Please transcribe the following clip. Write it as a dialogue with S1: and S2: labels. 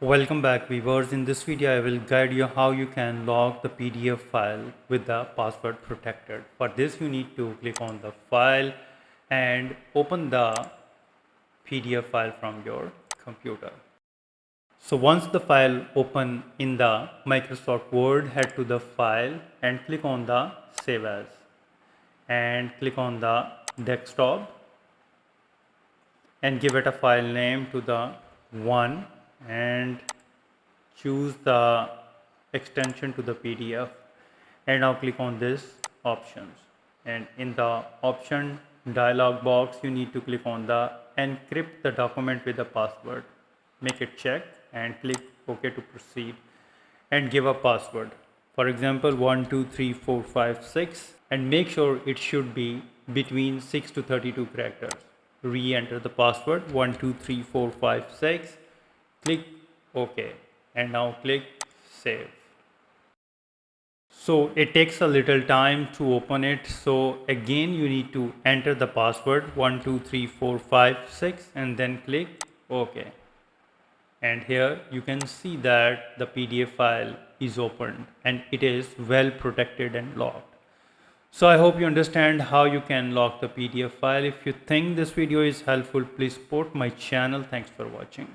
S1: Welcome back viewers. In this video I will guide you how you can lock the PDF file with the password protected. For this you need to click on the file and open the PDF file from your computer. So once the file open in the Microsoft Word, head to the file and click on the save as and click on the desktop and give it a file name to the one and choose the extension to the PDF and now click on this options, and in the option dialog box you need to click on the encrypt the document with a password. Make it check and click OK to proceed and give a password, for example 123456, and make sure it should be between 6 to 32 characters. Re-enter the password 123456, click OK and now click save. So it takes a little time to open it, so again you need to enter the password 123456 and then click OK, and here you can see that the PDF file is opened and it is well protected and locked. So I hope you understand how you can lock the PDF file. If you think this video is helpful, please support my channel. Thanks for watching.